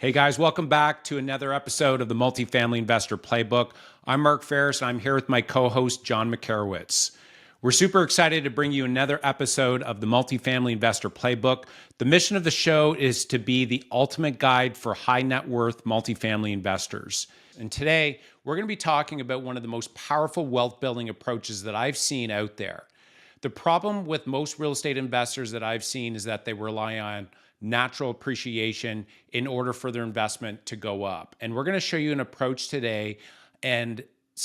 Hey guys, welcome back to another episode of the Multifamily Investor Playbook. I'm Mark Faris, and I'm here with my co-host, John Makarewicz. We're super excited to bring you another episode of the Multifamily Investor Playbook. The mission of the show is to be the ultimate guide for high net worth multifamily investors. And today, we're going to be talking about one of the most powerful wealth building approaches that I've seen out there. The problem with most real estate investors that I've seen is that they rely on natural appreciation in order for their investment to go up. And we're going to show you an approach today and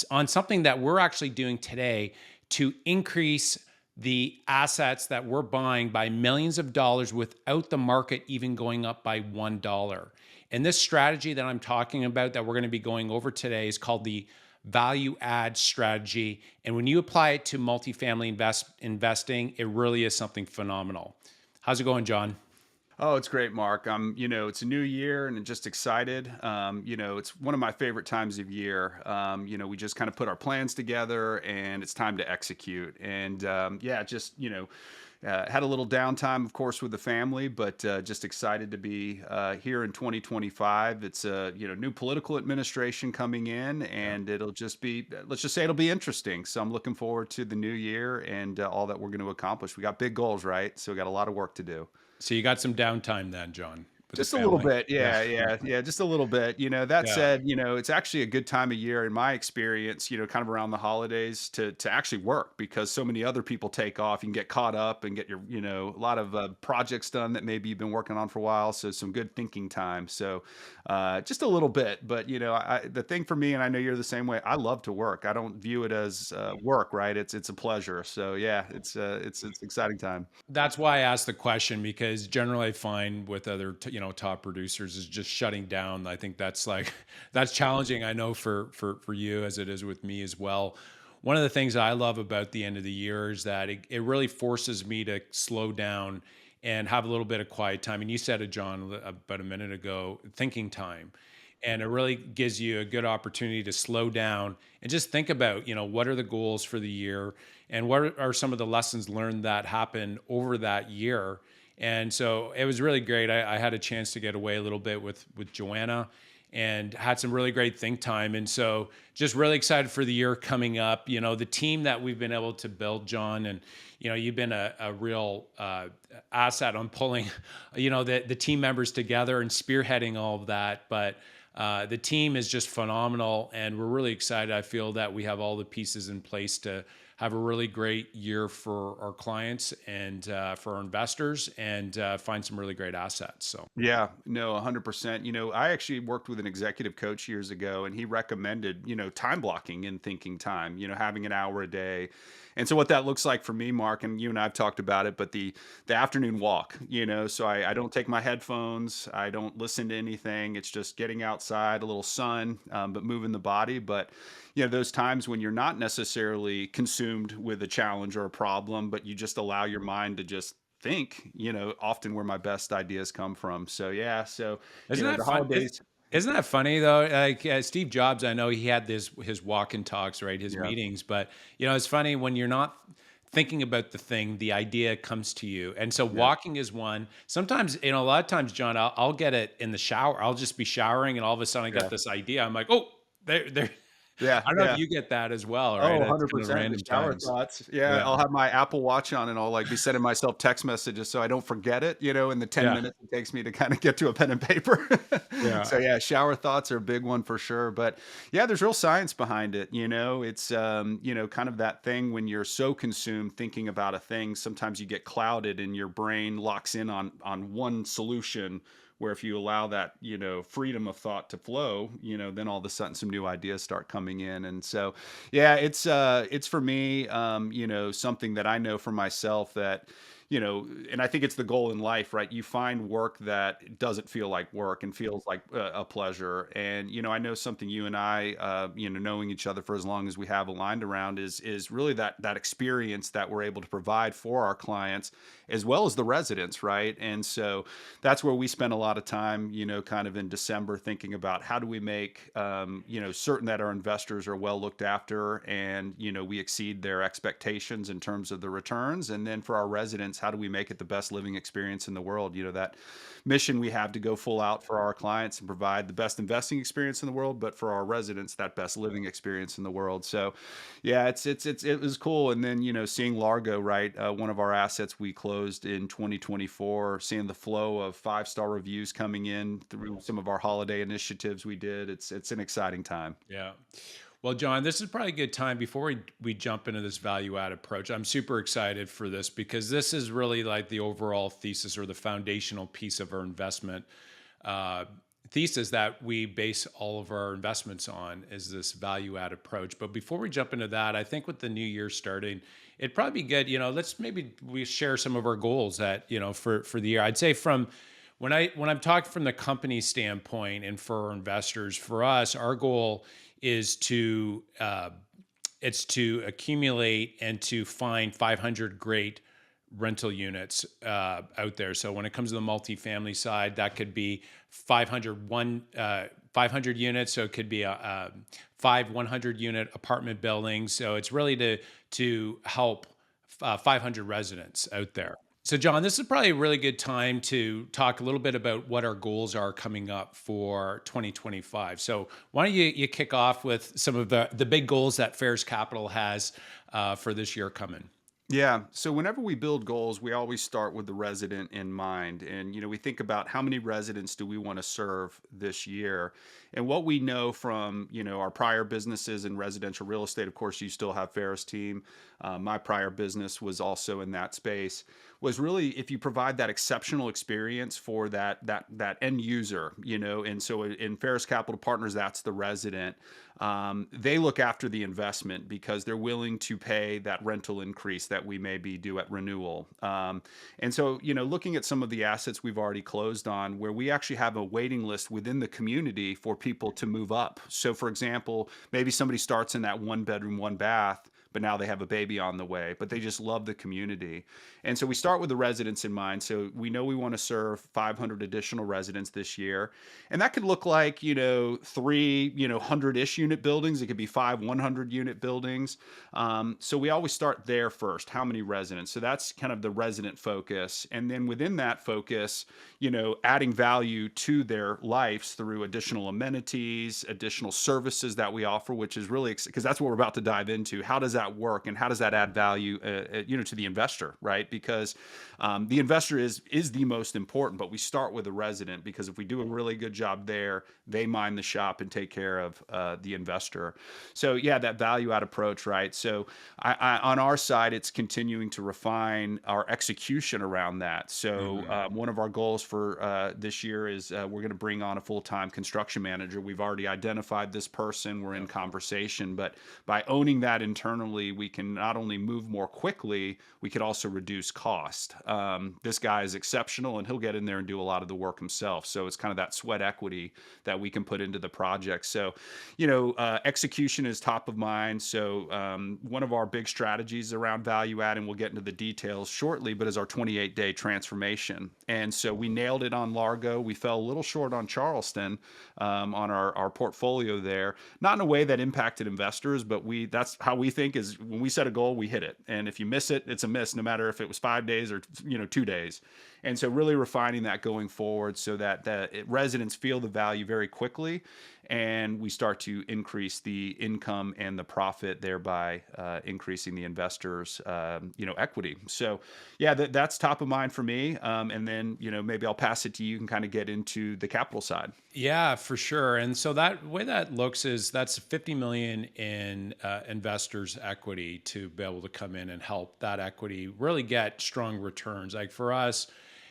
on something that we're actually doing today to increase the assets that we're buying by millions of dollars without the market even going up by $1. And this strategy that I'm talking about that we're going to be going over today is called the value add strategy. And when you apply it to multifamily investing, it really is something phenomenal. How's it going, John? Oh, it's great, Mark. It's a new year and I'm just excited. It's one of my favorite times of year. We just kind of put our plans together and it's time to execute. And had a little downtime, of course, with the family, but just excited to be here in 2025. It's a new political administration coming in, and it'll just be, let's just say, it'll be interesting. So I'm looking forward to the new year and all that we're going to accomplish. We got big goals, right? So we got a lot of work to do. So you got some downtime then, John, with the Just a little family. bit. Yeah. Yeah, just a little bit. That Yeah. said, it's actually a good time of year in my experience, kind of around the holidays to actually work because so many other people take off. You can get caught up and get your, a lot of projects done that maybe you've been working on for a while. So some good thinking time. So just a little bit. But, the thing for me, and I know you're the same way, I love to work. I don't view it as work, right? It's a pleasure. So yeah, it's an exciting time. That's why I asked the question, because generally I find with other, top producers is just shutting down. I think that's like, that's challenging. I know for you as it is with me as well. One of the things I love about the end of the year is that it really forces me to slow down and have a little bit of quiet time. And you said it, John, about a minute ago, thinking time. And it really gives you a good opportunity to slow down and just think about, what are the goals for the year and what are some of the lessons learned that happened over that year. And so it was really great. I had a chance to get away a little bit with Joanna and had some really great think time. And so just really excited for the year coming up. The team that we've been able to build, John, and, you've been a real asset on pulling, the team members together and spearheading all of that. But the team is just phenomenal, and we're really excited. I feel that we have all the pieces in place to have a really great year for our clients and for our investors and find some really great assets. So, Yeah, no, 100%. I actually worked with an executive coach years ago and he recommended, time blocking and thinking time, having an hour a day. And so what that looks like for me, Mark, and you and I've talked about it, but the afternoon walk, so I don't take my headphones, I don't listen to anything. It's just getting outside, a little sun, but moving the body. But those times when you're not necessarily consumed with a challenge or a problem, but you just allow your mind to just think, often where my best ideas come from. So yeah, so isn't that the fun? holidays. Isn't that funny though? Like Steve Jobs, I know he had his walk and talks, right? His Yeah, meetings, but it's funny when you're not thinking about the thing, the idea comes to you. And so yeah, walking is one. Sometimes, a lot of times, John, I'll get it in the shower. I'll just be showering, and all of a sudden, I got yeah, this idea. I'm like, oh, there. yeah, I don't know if yeah. you get that as well, right? Oh, At kind of 100%. The random shower times. thoughts. Yeah, Yeah, I'll have my Apple Watch on and I'll like be sending myself text messages so I don't forget it, in the 10 yeah, minutes it takes me to kind of get to a pen and paper. yeah. So yeah, shower thoughts are a big one for sure. But yeah, there's real science behind it. It's kind of that thing when you're so consumed thinking about a thing, sometimes you get clouded and your brain locks in on one solution where if you allow that freedom of thought to flow, then all of a sudden some new ideas start coming in. And so yeah, it's for me, something that I know for myself that and I think it's the goal in life, right? You find work that doesn't feel like work and feels like a pleasure. And I know something you and I, knowing each other for as long as we have aligned around is really that experience that we're able to provide for our clients as well as the residents, right? And so that's where we spend a lot of time, kind of in December thinking about how do we make, certain that our investors are well looked after and, we exceed their expectations in terms of the returns. And then for our residents, How do we make it the best living experience in the world? That mission we have to go full out for our clients and provide the best investing experience in the world, but for our residents, that best living experience in the world. So, yeah, it was cool. And then seeing Largo, right, one of our assets we closed in 2024, seeing the flow of 5-star reviews coming in through some of our holiday initiatives we did. It's an exciting time. Yeah. Well, John, this is probably a good time before we jump into this value add approach. I'm super excited for this because this is really like the overall thesis or the foundational piece of our investment uh, thesis that we base all of our investments on is this value add approach. But before we jump into that, I think with the new year starting, it'd probably be good, let's maybe we share some of our goals that, for the year. I'd say from when I'm talking from the company standpoint and for our investors, for us, our goal is to it's to accumulate and to find 500 great rental units out there. So when it comes to the multifamily side, that could be 500 units. So it could be a 100 unit apartment buildings. So it's really to help 500 residents out there. So, John, this is probably a really good time to talk a little bit about what our goals are coming up for 2025. So, why don't you kick off with some of the big goals that Faris Capital has for this year coming? Yeah. So whenever we build goals, we always start with the resident in mind. And, we think about how many residents do we want to serve this year? And what we know from, our prior businesses in residential real estate, of course, you still have Ferris team. My prior business was also in that space, was really if you provide that exceptional experience for that end user, and so in Ferris Capital Partners, that's the resident. They look after the investment because they're willing to pay that rental increase that we may be due at renewal. And so, looking at some of the assets we've already closed on, where we actually have a waiting list within the community for people to move up. So, for example, maybe somebody starts in that 1 bedroom, 1 bath, but now they have a baby on the way, but they just love the community. And so we start with the residents in mind. So we know we want to serve 500 additional residents this year. And that could look like, three, 100-ish unit buildings. It could be 5 100 unit buildings. So we always start there first. How many residents? So that's kind of the resident focus. And then within that focus, adding value to their lives through additional amenities, additional services that we offer, which is really, because that's what we're about to dive into. How does that work and how does that add value, to the investor, right? Because the investor is the most important, but we start with the resident because if we do a really good job there, they mind the shop and take care of the investor. So yeah, that value add approach, right? So on our side, it's continuing to refine our execution around that. So Mhm. one of our goals for this year is we're going to bring on a full-time construction manager. We've already identified this person. We're in conversation, but by owning that internally, we can not only move more quickly, we could also reduce cost. This guy is exceptional and he'll get in there and do a lot of the work himself. So it's kind of that sweat equity that we can put into the project. So, execution is top of mind. So one of our big strategies around value add, and we'll get into the details shortly, but is our 28-day transformation. And so we nailed it on Largo. We fell a little short on Charleston on our portfolio there, not in a way that impacted investors, but that's how we think is when we set a goal, we hit it. And if you miss it, it's a miss, no matter if it was 5 days or 2 days. And so really refining that going forward so that residents feel the value very quickly and we start to increase the income and the profit, thereby increasing the investors' equity. So yeah, that's top of mind for me. And then maybe I'll pass it to you and kind of get into the capital side. Yeah, for sure. And so that way that looks is that's 50 million in investors' equity to be able to come in and help that equity really get strong returns. Like for us,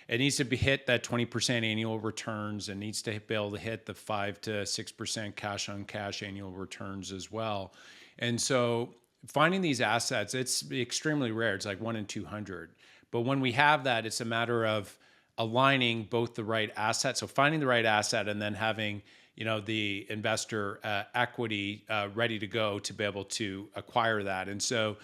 it needs to be hit that 20% annual returns and needs to be able to hit the 5 to 6% cash on cash annual returns as well. And so finding these assets, it's extremely rare. It's like 1 in 200. But when we have that, it's a matter of aligning both the right asset. So finding the right asset and then having, the investor equity ready to go to be able to acquire that. And so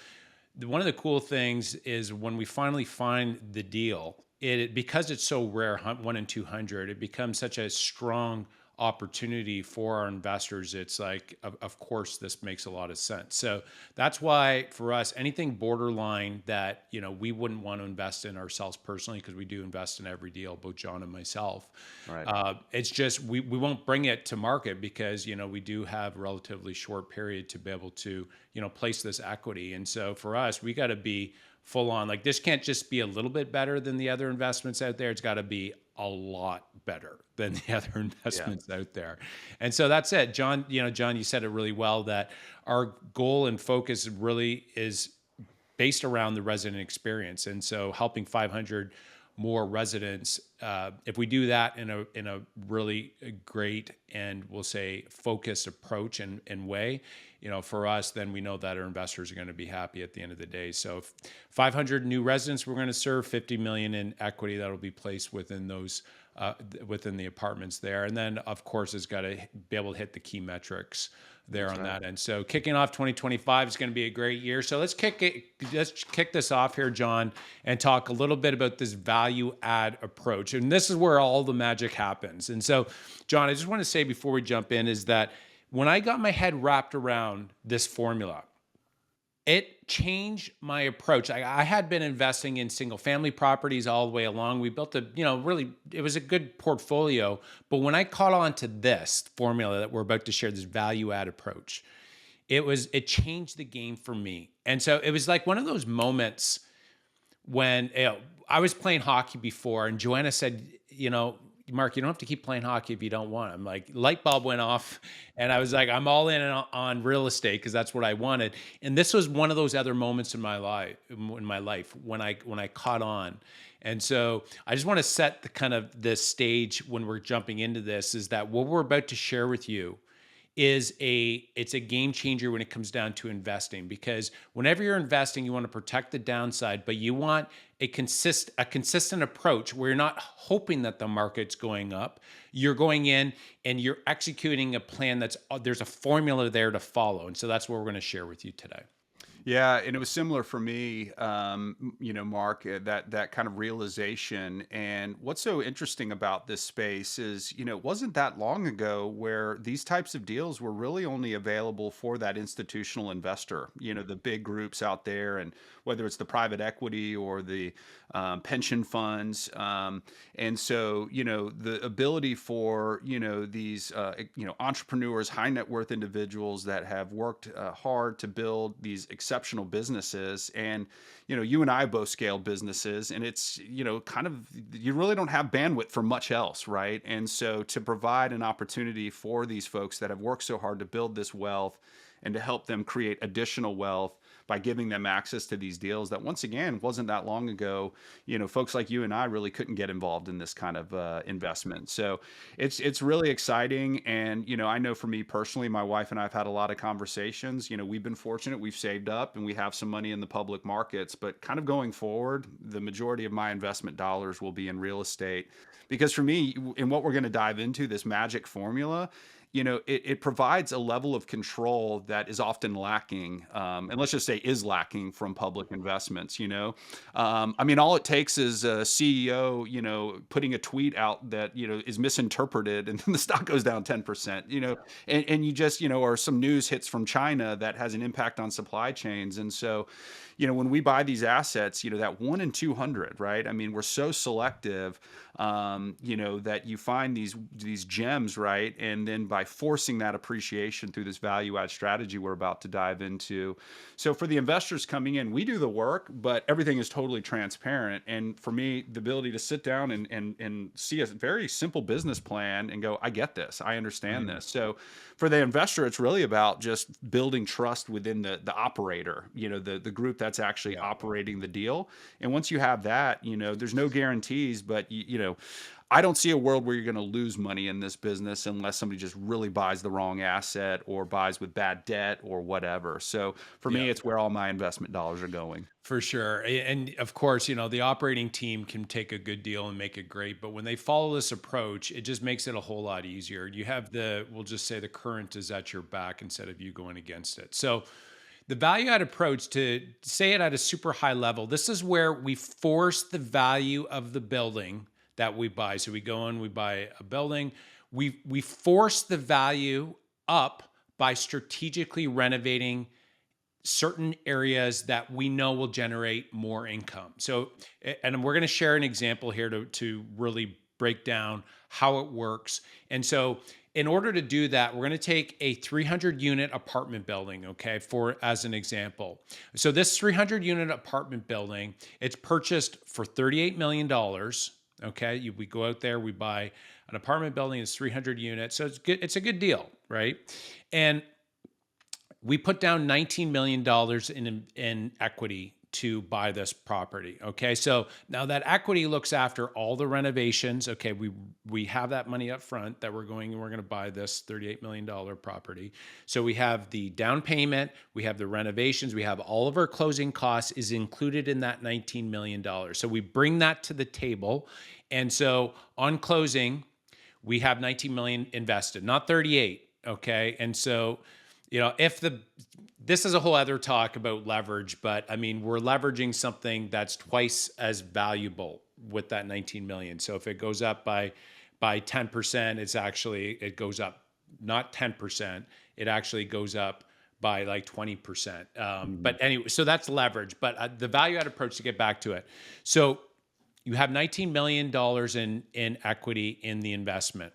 one of the cool things is when we finally find the deal, because it's so rare, 1 in 200, it becomes such a strong opportunity for our investors, it's like, of course, this makes a lot of sense. So that's why for us, anything borderline that, we wouldn't want to invest in ourselves personally, because we do invest in every deal, both John and myself. Right. It's just, we won't bring it to market because, we do have a relatively short period to be able to, place this equity. And so for us, we got to be full on. Like, this can't just be a little bit better than the other investments out there. It's got to be a lot better than the other Yeah. investments out there. And so that's it. John, John, you said it really well, that our goal and focus really is based around the resident experience. And so helping 500 more residents, if we do that in a really great and we'll say focused approach and way, for us, then we know that our investors are going to be happy at the end of the day. So 500 new residents, we're going to serve 50 million in equity that will be placed within those, within the apartments there. And then of course, it's got to be able to hit the key metrics there That's on right. that end. So kicking off 2025 is going to be a great year. So let's kick this off here, John, and talk a little bit about this value add approach. And this is where all the magic happens. And so, John, I just want to say before we jump in is that when I got my head wrapped around this formula, it changed my approach. I had been investing in single family properties all the way along. We built really, it was a good portfolio. But when I caught on to this formula that we're about to share, this value add approach, it changed the game for me. And so it was like one of those moments when I was playing hockey before, and Joanna said, Mark, you don't have to keep playing hockey if you don't want. I'm like, light bulb went off, and I was like, I'm all in on real estate because that's what I wanted. And this was one of those other moments in my life when I caught on. And so I just want to set the kind of the stage when we're jumping into this, is that what we're about to share with you it's a game changer when it comes down to investing, because whenever you're investing, you want to protect the downside, but you want a consistent approach where you're not hoping that the market's going up. You're going in and you're executing a plan there's a formula there to follow. And so that's what we're going to share with you today. Yeah, and it was similar for me, Mark, that kind of realization. And what's so interesting about this space is, it wasn't that long ago where these types of deals were really only available for that institutional investor, the big groups out there, and whether it's the private equity or the pension funds. And so, the ability for, these, entrepreneurs, high net worth individuals that have worked hard to build these exceptional businesses. And, you and I both scaled businesses, and it's, kind of, you really don't have bandwidth for much else, right? And so to provide an opportunity for these folks that have worked so hard to build this wealth and to help them create additional wealth by giving them access to these deals that, once again, wasn't that long ago, folks like you and I really couldn't get involved in this kind of investment. So it's really exciting. And, I know for me personally, my wife and I have had a lot of conversations. We've been fortunate, we've saved up and we have some money in the public markets, but kind of going forward, the majority of my investment dollars will be in real estate. Because for me, in what we're going to dive into, this magic formula, it provides a level of control that is often lacking, and let's just say is lacking from public investments. I mean, all it takes is a CEO, putting a tweet out that is misinterpreted, and then the stock goes down 10%. And you just or some news hits from China that has an impact on supply chains, and so. When we buy these assets, that 1 in 200, right? I mean, we're so selective, that you find these gems, right? And then by forcing that appreciation through this value add strategy we're about to dive into. So for the investors coming in, we do the work, but everything is totally transparent. And for me, the ability to sit down and see a very simple business plan and go, I get this, I understand Mhm. this. So for the investor, it's really about just building trust within the operator, the group that's actually Yeah. operating the deal. And once you have that, there's no guarantees, but I don't see a world where you're going to lose money in this business unless somebody just really buys the wrong asset or buys with bad debt or whatever. So for Yeah. me, it's where all my investment dollars are going. For sure. And of course, the operating team can take a good deal and make it great. But when they follow this approach, it just makes it a whole lot easier. You have we'll just say the current is at your back instead of you going against it. So the value add approach, to say it at a super high level, this is where we force the value of the building that we buy. So we go in, we buy a building, we force the value up by strategically renovating certain areas that we know will generate more income. So, and we're going to share an example here to really break down how it works. And so, in order to do that, we're going to take a 300 unit apartment building, okay, for as an example. So this 300 unit apartment building, it's purchased for $38 million. Okay, we go out there, we buy an apartment building, it's 300 units, so it's good. It's a good deal, right? And we put down $19 million in equity to buy this property. Okay. So now that equity looks after all the renovations. Okay. We have that money up front that we're going to buy this $38 million property. So we have the down payment, we have the renovations, we have all of our closing costs is included in that $19 million. So we bring that to the table. And so on closing, we have 19 million invested, not 38. Okay. And so, if this is a whole other talk about leverage, but I mean, we're leveraging something that's twice as valuable with that 19 million. So if it goes up by 10%, it goes up not 10%, it actually goes up by like 20%. But Mhm. anyway, so that's leverage, but the value add approach, to get back to it. So you have $19 million in equity in the investment.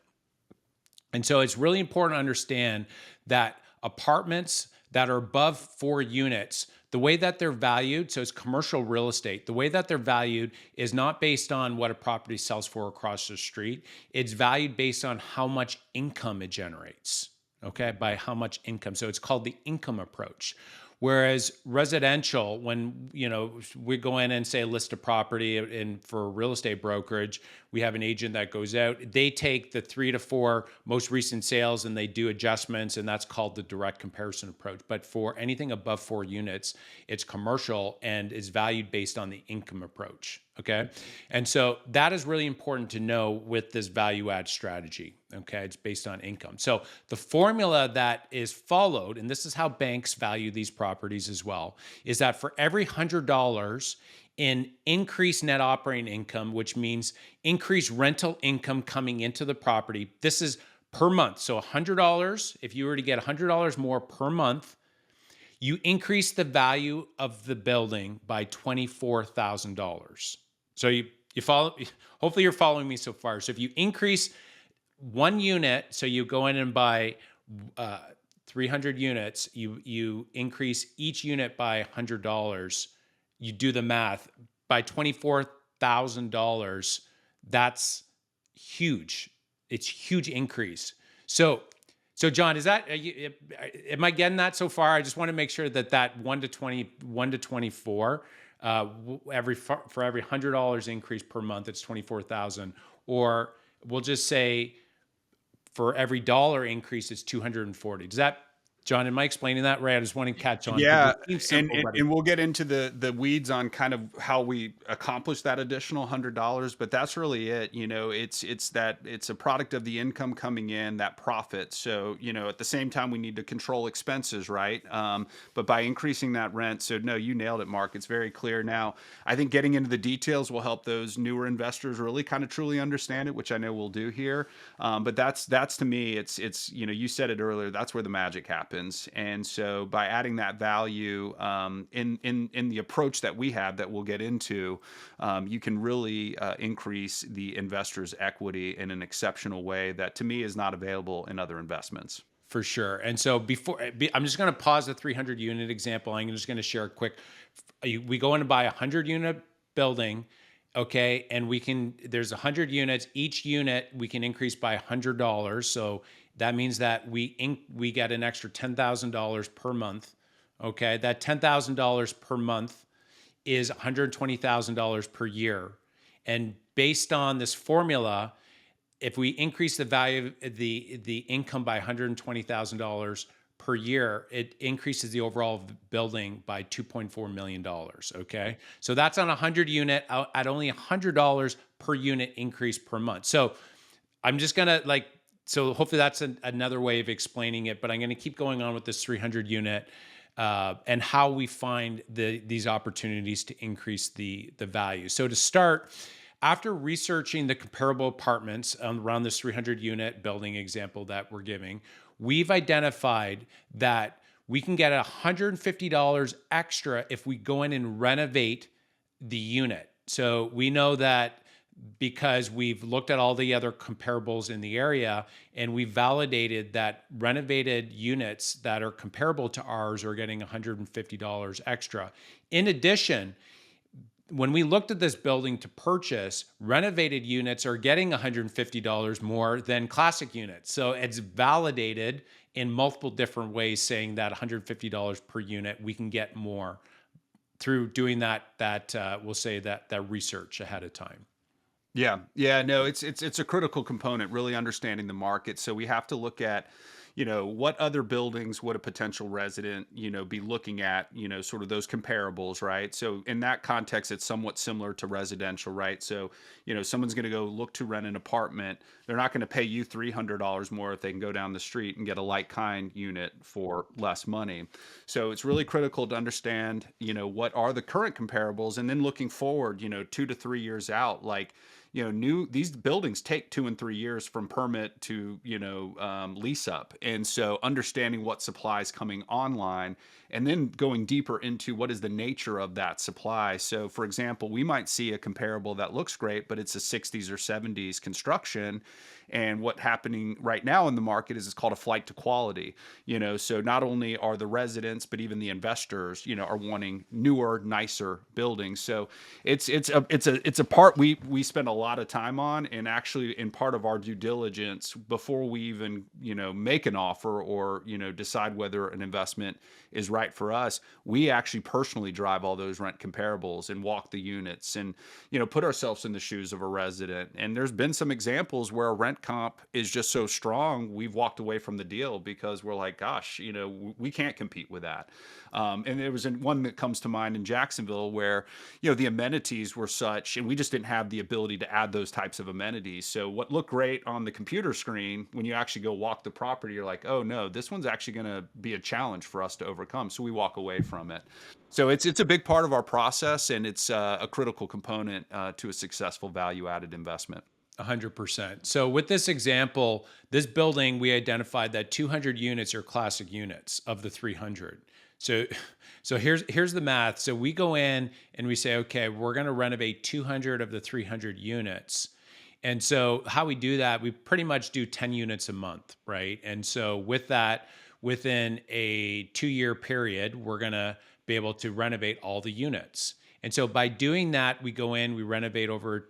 And so it's really important to understand that apartments that are above 4 units, the way that they're valued, so it's commercial real estate, the way that they're valued is not based on what a property sells for across the street. It's valued based on how much income it generates, okay, by how much income. So it's called the income approach. Whereas residential, when we go in and say list a property in for real estate brokerage, we have an agent that goes out. They take the 3 to 4 most recent sales and they do adjustments, and that's called the direct comparison approach. But for anything above 4 units, it's commercial and is valued based on the income approach. Okay. And so that is really important to know with this value add strategy. Okay. It's based on income. So the formula that is followed, and this is how banks value these properties as well, is that for every $100 in increased net operating income, which means increased rental income coming into the property, this is per month. So $100, if you were to get $100 more per month, you increase the value of the building by $24,000. So you follow, hopefully you're following me so far. So if you increase one unit, so you go in and buy 300 units, you increase each unit by $100. You do the math by $24,000. That's huge. It's huge increase. So John, is that am I getting that so far? I just want to make sure that 1 to 24, for every $100 increase per month, it's 24,000. Or we'll just say for every dollar increase, it's 240. Does that, John, am I explaining that right? I just want to catch on because Yeah, it seems and simple, and but and we'll get into the weeds on kind of how we accomplish that additional $100, but that's really it. It's a product of the income coming in, that profit. So, at the same time, we need to control expenses, right? But by increasing that rent, so no, you nailed it, Mark. It's very clear now. I think getting into the details will help those newer investors really kind of truly understand it, which I know we'll do here. But that's to me, it's you said it earlier. That's where the magic happens, and so by adding that value in the approach that we have that we'll get into, you can really increase the investor's equity in an exceptional way that to me is not available in other investments. for sure. And so I'm just going to pause the 300 unit example. I'm just going to share a quick. We go in to buy a 100 unit building, okay, and there's 100 units. Each unit we can increase by $100. So that means that we get an extra $10,000 per month. Okay, that $10,000 per month is $120,000 per year. And based on this formula, if we increase the value of the income by $120,000 per year, it increases the overall building by $2.4 million. Okay. So that's on a 100 unit at only $100 per unit increase per month. So I'm just going to so hopefully that's another way of explaining it, but I'm going to keep going on with this 300 unit and how we find these opportunities to increase the value. So to start, After researching the comparable apartments around this 300 unit building example that we're giving, we've identified that we can get $150 extra if we go in and renovate the unit. So we know that because we've looked at all the other comparables in the area and we validated that renovated units that are comparable to ours are getting $150 extra. In addition, when we looked at this building to purchase, renovated units are getting $150 more than classic units. So it's validated in multiple different ways, saying that $150 per unit we can get more through doing that we'll say that research ahead of time. Yeah. Yeah, no, it's a critical component, really understanding the market. So we have to look at, what other buildings would a potential resident, be looking at, sort of those comparables, right? So in that context, it's somewhat similar to residential, right? So, someone's going to go look to rent an apartment. They're not going to pay you $300 more if they can go down the street and get a like kind unit for less money. So it's really critical to understand, what are the current comparables, and then looking forward, 2 to 3 years out, like, new these buildings take 2 and 3 years from permit to lease up, and so understanding what supply is coming online, and then going deeper into what is the nature of that supply. So for example, we might see a comparable that looks great, but it's a 60s or 70s construction, and what happening right now in the market is it's called a flight to quality. So not only are the residents but even the investors, are wanting newer, nicer buildings. So it's a part we spend a lot of time on, and actually in part of our due diligence before we even make an offer or decide whether an investment is right for us. We actually personally drive all those rent comparables and walk the units, and put ourselves in the shoes of a resident. And there's been some examples where a rent comp is just so strong we've walked away from the deal because we're like, gosh, we can't compete with that. And there was one that comes to mind in Jacksonville where the amenities were such, and we just didn't have the ability to add those types of amenities. So what looked great on the computer screen, when you actually go walk the property, you're like, oh no, this one's actually going to be a challenge for us to overcome. So we walk away from it. So it's a big part of our process, and it's a critical component to a successful value added investment. 100%. So with this example, this building, we identified that 200 units are classic units of the 300. So, so here's the math. So we go in and we say, okay, we're going to renovate 200 of the 300 units. And so how we do that, we pretty much do 10 units a month, right? And so with that, within a 2 year period, we're going to be able to renovate all the units. And so by doing that, we go in, we renovate over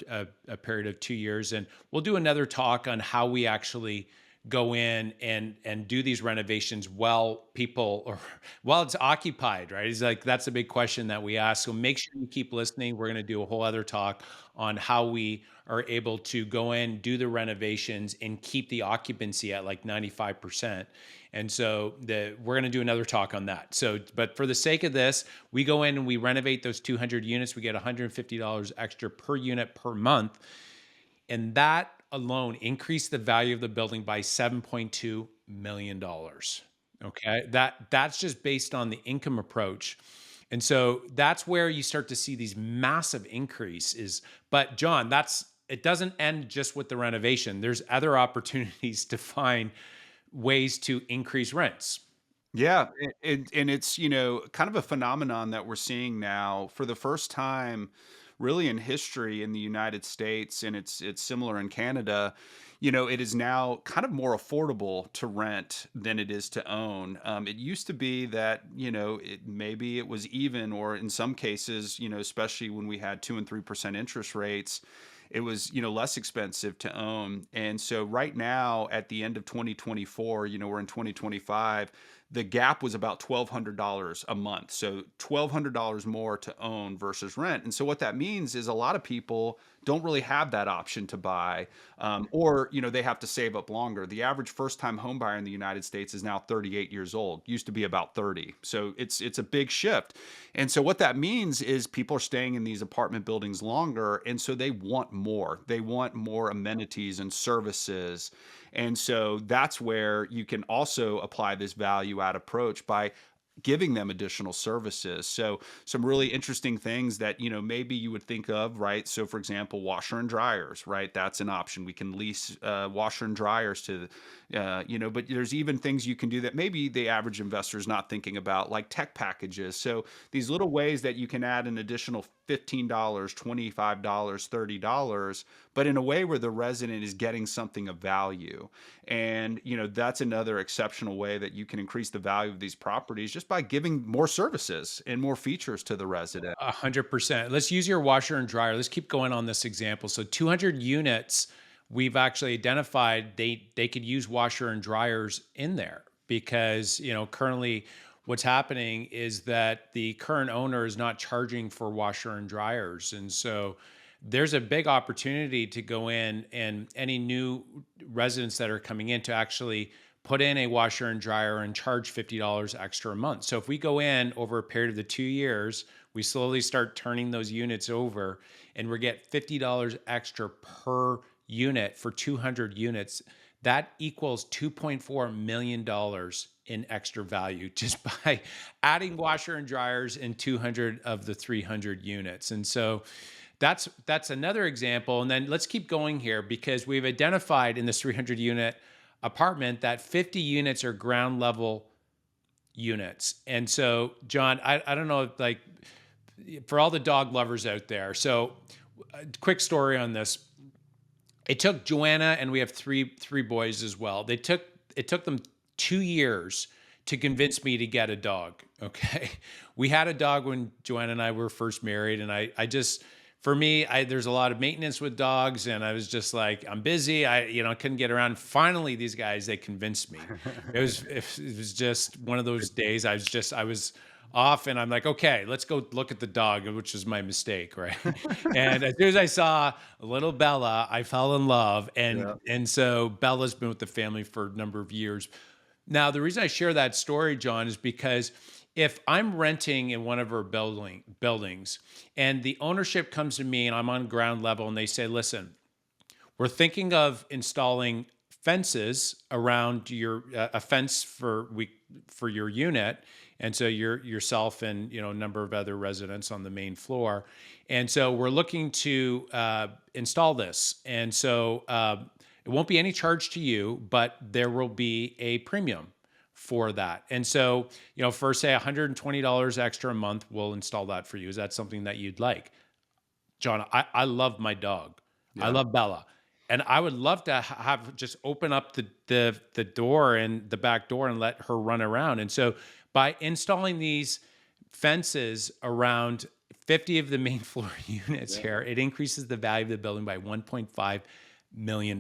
a period of 2 years, and we'll do another talk on how we actually go in and do these renovations while people or while it's occupied, right? It's like that's a big question that we ask. So make sure you keep listening. We're going to do a whole other talk on how we are able to go in, do the renovations, and keep the occupancy at like 95%. And so we're going to do another talk on that. So, but for the sake of this, we go in and we renovate those 200 units. We get $150 extra per unit per month. And that alone increased the value of the building by $7.2 million. Okay. That's just based on the income approach. And so that's where you start to see these massive increases. But John, it doesn't end just with the renovation. There's other opportunities to find ways to increase rents. Yeah, and it's, kind of a phenomenon that we're seeing now for the first time really in history in the United States, and it's similar in Canada. It is now kind of more affordable to rent than it is to own. It used to be that, maybe it was even, or in some cases, especially when we had 2 and 3% interest rates, it was less expensive to own. And so right now at the end of 2024, we're in 2025, the gap was about $1,200 a month. So $1,200 more to own versus rent. And so what that means is a lot of people don't really have that option to buy, or they have to save up longer. The average first-time home buyer in the United States is now 38 years old. Used to be about 30. So it's a big shift. And so what that means is people are staying in these apartment buildings longer, and so they want more. They want more amenities and services. And so that's where you can also apply this value add approach by giving them additional services. So some really interesting things that, maybe you would think of, right? So for example, washer and dryers, right? That's an option. We can lease washer and dryers to, but there's even things you can do that maybe the average investor is not thinking about, like tech packages. So these little ways that you can add an additional $15, $25, $30, but in a way where the resident is getting something of value. And, that's another exceptional way that you can increase the value of these properties, just by giving more services and more features to the resident. 100%. Let's use your washer and dryer. Let's keep going on this example. So 200 units, we've actually identified they could use washer and dryers in there because, currently what's happening is that the current owner is not charging for washer and dryers. And so there's a big opportunity to go in and any new residents that are coming in to actually put in a washer and dryer and charge $50 extra a month. So if we go in over a period of the 2 years, we slowly start turning those units over and we get $50 extra per unit for 200 units. That equals $2.4 million in extra value just by adding washer and dryers in 200 of the 300 units. And so that's another example. And then let's keep going here because we've identified in this 300 unit apartment that 50 units are ground level units. And so, John, I don't know, like for all the dog lovers out there. So, a quick story on this. It took Joanna, and we have three boys as well. It took them 2 years to convince me to get a dog. Okay, we had a dog when Joanna and I were first married, and I just for me, there's a lot of maintenance with dogs, and I was just like, I'm busy. I couldn't get around. Finally, these guys, they convinced me. It was just one of those days. I was off, and I'm like, okay, let's go look at the dog, which was my mistake, right? And as soon as I saw little Bella, I fell in love, Yeah. and so Bella's been with the family for a number of years. Now, the reason I share that story, John, is because if I'm renting in one of our buildings and the ownership comes to me and I'm on ground level and they say, listen, we're thinking of installing fences around your a fence for your unit, and so yourself and a number of other residents on the main floor, and so we're looking to install this, and so it won't be any charge to you, but there will be a premium for that. And so, for say $120 extra a month, we'll install that for you. Is that something that you'd like? John, I love my dog. I Yeah. love Bella. And I would love to have just open up the door and the back door and let her run around. And so by installing these fences around 50 of the main floor units Yeah. here, it increases the value of the building by $1.5 million.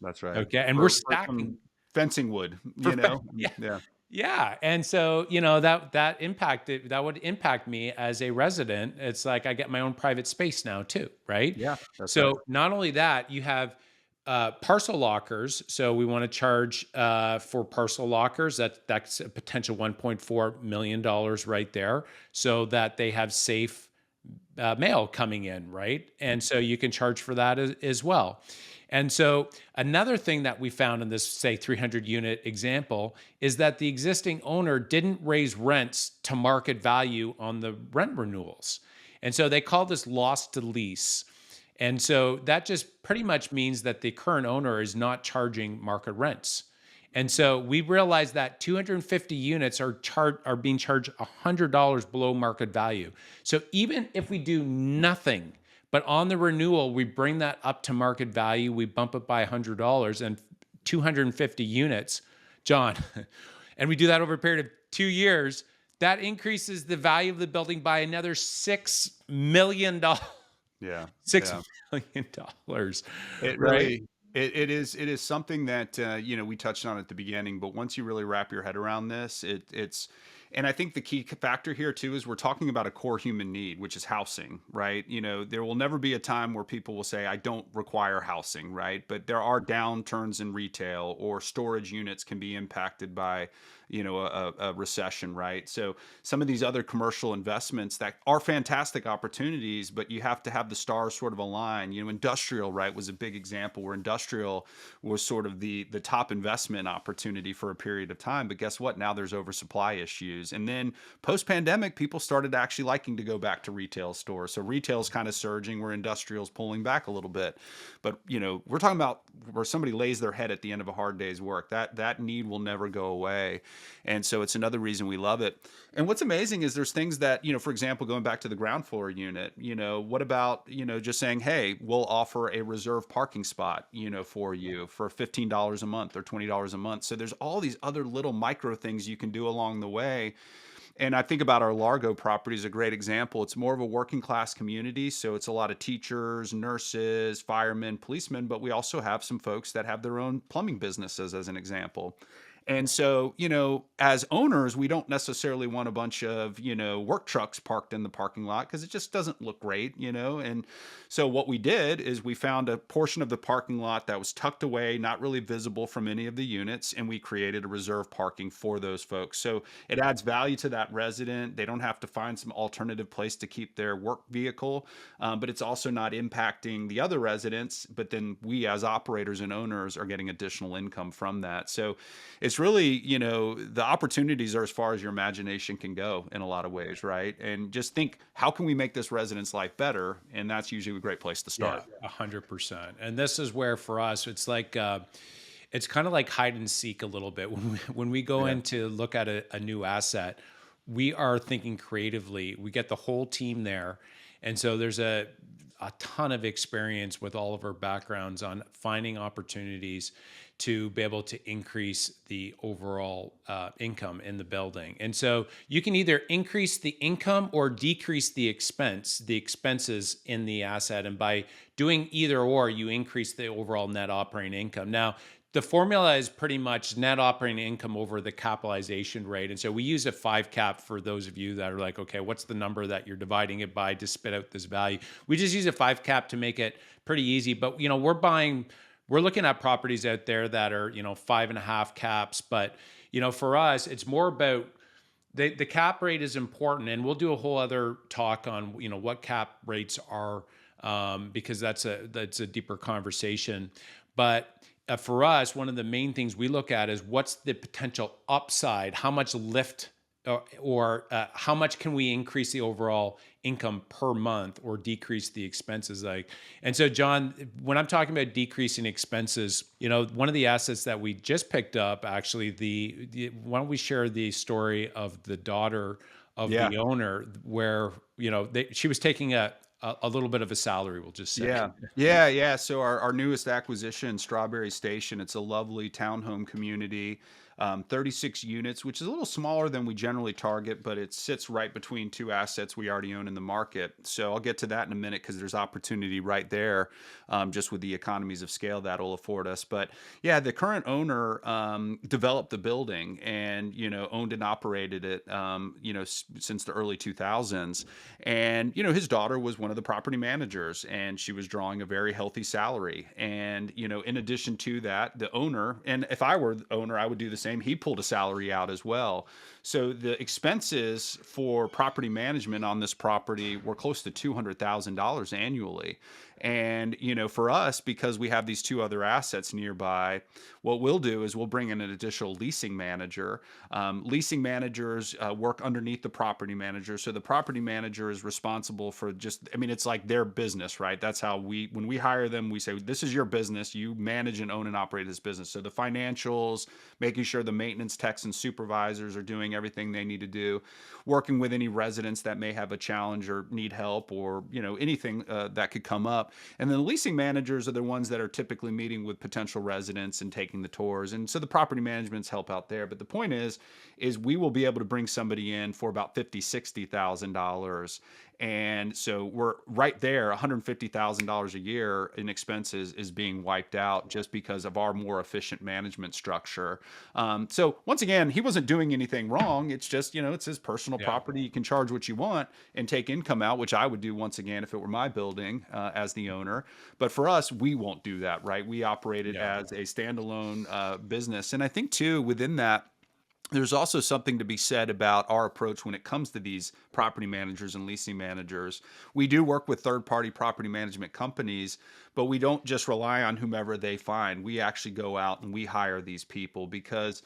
That's right. Okay. And we're For stacking some fencing wood, for yeah. Yeah. Yeah. And so, that would impact me as a resident. It's like I get my own private space now too, right? Yeah. That's right. So not only that, you have parcel lockers. So we want to charge for parcel lockers. That's a potential $1.4 million right there, so that they have safe mail coming in, right? And so you can charge for that as well. And so another thing that we found in this, say, 300 unit example is that the existing owner didn't raise rents to market value on the rent renewals. And so they call this loss to lease. And so that just pretty much means that the current owner is not charging market rents. And so we realized that 250 units are being charged $100 below market value. So even if we do nothing, but on the renewal, we bring that up to market value, we bump it by $100 and 250 units, John, and we do that over a period of 2 years, that increases the value of the building by another $6 million. Yeah. $6 Yeah. million, It right? really it is something that we touched on at the beginning, but once you really wrap your head around this, it's and I think the key factor here too is we're talking about a core human need, which is housing, right? There will never be a time where people will say I don't require housing, right? But there are downturns in retail, or storage units can be impacted by a recession, right? So some of these other commercial investments that are fantastic opportunities, but you have to have the stars sort of align. Industrial, right, was a big example where industrial was sort of the top investment opportunity for a period of time. But guess what? Now there's oversupply issues. issues. And then post pandemic, people started actually liking to go back to retail stores. So retail's kind of surging where industrial's pulling back a little bit. But we're talking about where somebody lays their head at the end of a hard day's work. That need will never go away. And so it's another reason we love it. And what's amazing is there's things that, for example, going back to the ground floor unit, what about, just saying, hey, we'll offer a reserve parking spot, for you for $15 a month or $20 a month. So there's all these other little micro things you can do along the way. And I think about our Largo property as a great example. It's more of a working class community. So it's a lot of teachers, nurses, firemen, policemen, but we also have some folks that have their own plumbing businesses, as an example. And so, as owners, we don't necessarily want a bunch of, work trucks parked in the parking lot because it just doesn't look great, And so what we did is we found a portion of the parking lot that was tucked away, not really visible from any of the units, and we created a reserve parking for those folks. So it adds value to that resident. They don't have to find some alternative place to keep their work vehicle, but it's also not impacting the other residents. But then we, as operators and owners, are getting additional income from that. So it's really, the opportunities are as far as your imagination can go in a lot of ways, right? And just think, how can we make this resident's life better? And that's usually a great place to Yeah, start. 100%. And this is where for us, it's like, it's kind of like hide and seek a little bit. When we go Yeah. in to look at a new asset, we are thinking creatively. We get the whole team there. And so there's a ton of experience with all of our backgrounds on finding opportunities to be able to increase the overall income in the building. And so you can either increase the income or decrease the expenses in the asset. And by doing either or, you increase the overall net operating income. Now, the formula is pretty much net operating income over the capitalization rate. And so we use a 5 cap for those of you that are like, okay, what's the number that you're dividing it by to spit out this value? We just use a 5 cap to make it pretty easy. But, we're looking at properties out there that are, 5.5 caps. But, for us, it's more about the cap rate is important. And we'll do a whole other talk on, what cap rates are, because that's a deeper conversation. But for us, one of the main things we look at is what's the potential upside, how much lift or how much can we increase the overall income per month or decrease the expenses. And so John, when I'm talking about decreasing expenses, one of the assets that we just picked up, actually, why don't we share the story of the daughter of Yeah. the owner where, she was taking a little bit of a salary, we'll just say. Yeah. Yeah. Yeah. So our newest acquisition, Strawberry Station, it's a lovely townhome community, 36 units, which is a little smaller than we generally target, but it sits right between two assets we already own in the market. So I'll get to that in a minute because there's opportunity right there, just with the economies of scale that will afford us. But yeah, the current owner developed the building and, owned and operated it, since the early 2000s. And, his daughter was one of the property managers and she was drawing a very healthy salary. And, in addition to that, the owner, and if I were the owner, I would do the same. He pulled a salary out as well. So the expenses for property management on this property were close to $200,000 annually. And, for us, because we have these two other assets nearby, what we'll do is we'll bring in an additional leasing manager. Leasing managers work underneath the property manager. So the property manager is responsible for it's like their business, right? That's how when we hire them, we say, this is your business. You manage and own and operate this business. So the financials, making sure the maintenance techs and supervisors are doing everything they need to do, working with any residents that may have a challenge or need help or, anything that could come up. And then the leasing managers are the ones that are typically meeting with potential residents and taking the tours. And so the property management's help out there. But the point is we will be able to bring somebody in for about $50,000, $60,000. And so we're right there, $150,000 a year in expenses is being wiped out just because of our more efficient management structure. So once again, he wasn't doing anything wrong. It's just, it's his personal Yeah. property. You can charge what you want and take income out, which I would do once again if it were my building as the owner. But for us, we won't do that, right? We operate it Yeah. as a standalone business. And I think too, within that, there's also something to be said about our approach when it comes to these property managers and leasing managers. We do work with third-party property management companies, but we don't just rely on whomever they find. We actually go out and we hire these people because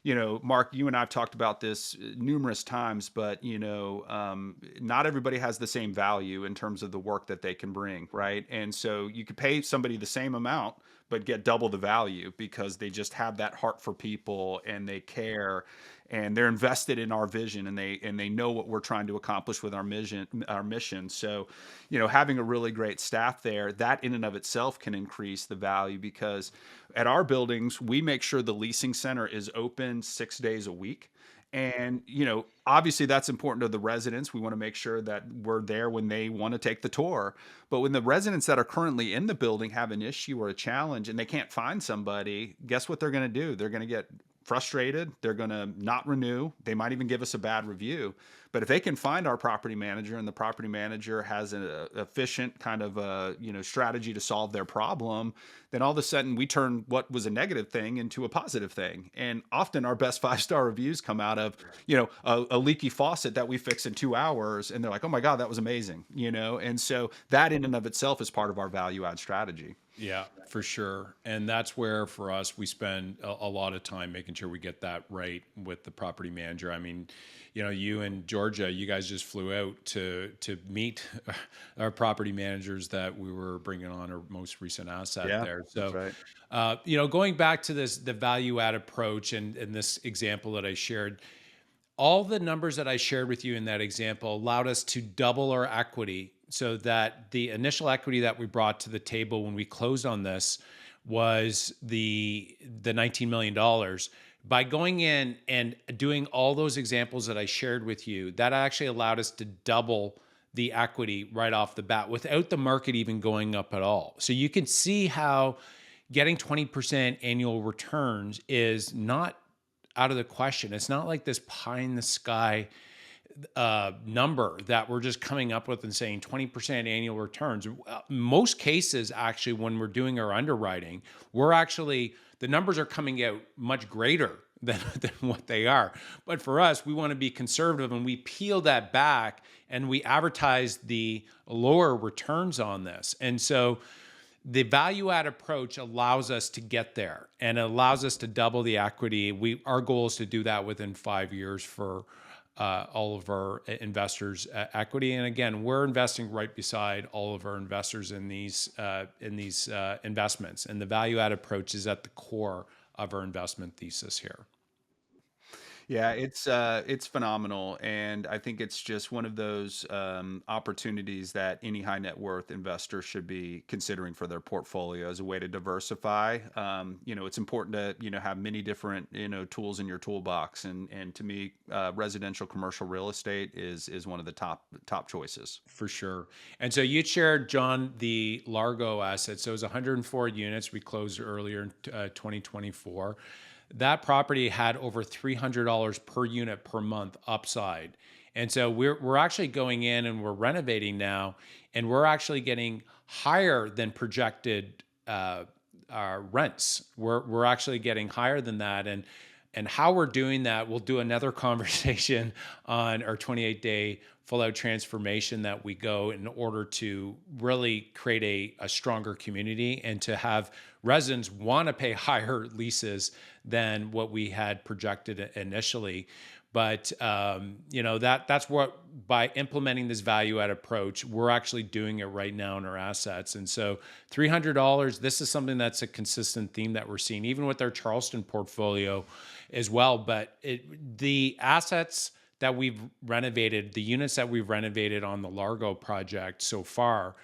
Mark, you and I've talked about this numerous times, but not everybody has the same value in terms of the work that they can bring, right? And so you could pay somebody the same amount, but get double the value because they just have that heart for people and they care and they're invested in our vision and they know what we're trying to accomplish with our mission. So having a really great staff there, that in and of itself can increase the value because at our buildings we make sure the leasing center is open 6 days a week. And obviously that's important to the residents. We want to make sure that we're there when they want to take the tour. But when the residents that are currently in the building have an issue or a challenge and they can't find somebody, guess what they're going to do? They're going to get frustrated. They're going to not renew. They might even give us a bad review. But if they can find our property manager and the property manager has an efficient kind of strategy to solve their problem, then all of a sudden we turn what was a negative thing into a positive thing. And often our best 5-star reviews come out of a leaky faucet that we fix in 2 hours, and they're like, "Oh my God, that was amazing," And so that in and of itself is part of our value add strategy. Yeah, for sure. And that's where for us, we spend a lot of time making sure we get that right with the property manager. I mean, you in Georgia, you guys just flew out to meet our property managers that we were bringing on our most recent asset Yeah, there. that's So, right. going back to the value add approach and this example that I shared, all the numbers that I shared with you in that example allowed us to double our equity so that the initial equity that we brought to the table when we closed on this was the $19 million. Dollars. By going in and doing all those examples that I shared with you, that actually allowed us to double the equity right off the bat without the market even going up at all. So you can see how getting 20% annual returns is not out of the question. It's not like this pie in the sky number that we're just coming up with and saying 20% annual returns. Most cases, actually, when we're doing our underwriting, the numbers are coming out much greater than what they are. But for us, we want to be conservative and we peel that back and we advertise the lower returns on this. And so the value add approach allows us to get there and it allows us to double the equity. Our goal is to do that within 5 years for all of our investors' equity. And again, we're investing right beside all of our investors in these investments. And the value add approach is at the core of our investment thesis here. Yeah, it's phenomenal, and I think it's just one of those opportunities that any high net worth investor should be considering for their portfolio as a way to diversify. It's important to have many different tools in your toolbox, and to me, residential commercial real estate is one of the top choices. For sure. And so you shared, John, the Largo asset. So it was 104 units. We closed earlier in 2024. That property had over $300 per unit per month upside. And so we're actually going in and we're renovating now, and we're actually getting higher than projected rents. We're actually getting higher than that, and how we're doing that, we'll do another conversation on our 28-day full out transformation that we go in order to really create a stronger community and to have residents want to pay higher leases than what we had projected initially. But that's what, by implementing this value add approach, we're actually doing it right now in our assets. And so $300, this is something that's a consistent theme that we're seeing, even with our Charleston portfolio as well. But the assets that we've renovated, the units that we've renovated on the Largo project so far,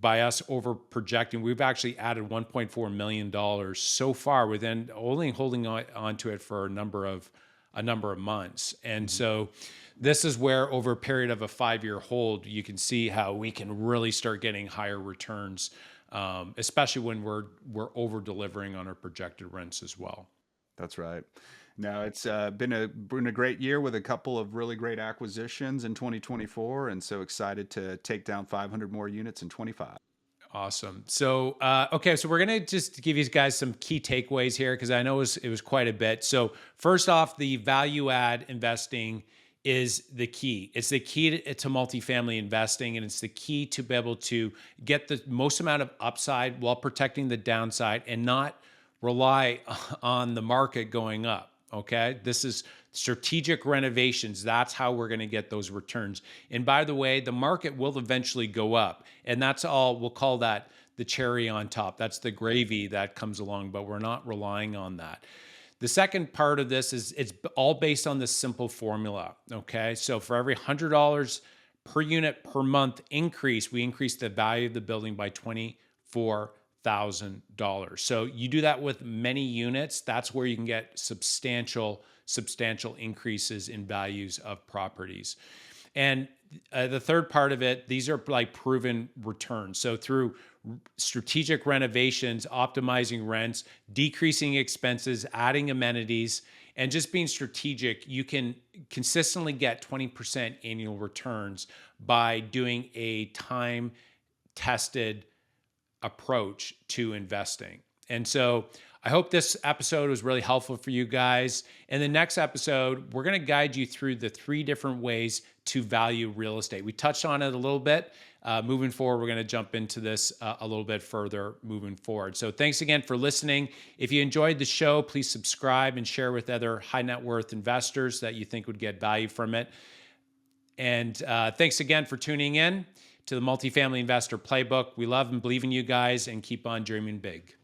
by us over projecting, we've actually added $1.4 million so far within only holding on to it for a number of months. And so this is where over a period of a 5-year hold, you can see how we can really start getting higher returns, especially when we're over delivering on our projected rents as well. That's right. No, it's been a great year with a couple of really great acquisitions in 2024, and so excited to take down 500 more units in 25. Awesome. So, okay, so we're gonna just give you guys some key takeaways here because I know it was quite a bit. So, first off, the value add investing is the key. It's the key to multifamily investing, and it's the key to be able to get the most amount of upside while protecting the downside and not rely on the market going up. Okay. This is strategic renovations. That's how we're going to get those returns. And by the way, the market will eventually go up. And that's all, we'll call that the cherry on top. That's the gravy that comes along, but we're not relying on that. The second part of this is it's all based on this simple formula. Okay. So for every $100 per unit per month increase, we increase the value of the building by $24,000. So you do that with many units, that's where you can get substantial increases in values of properties. And the third part of it, these are like proven returns. So through strategic renovations, optimizing rents, decreasing expenses, adding amenities, and just being strategic, you can consistently get 20% annual returns by doing a time tested approach to investing. And so I hope this episode was really helpful for you guys. In the next episode, we're going to guide you through the 3 different ways to value real estate. We touched on it a little bit. Moving forward, we're going to jump into this a little bit further moving forward. So thanks again for listening. If you enjoyed the show, please subscribe and share with other high net worth investors that you think would get value from it. And thanks again for tuning in to the Multifamily Investor Playbook. We love and believe in you guys, and keep on dreaming big.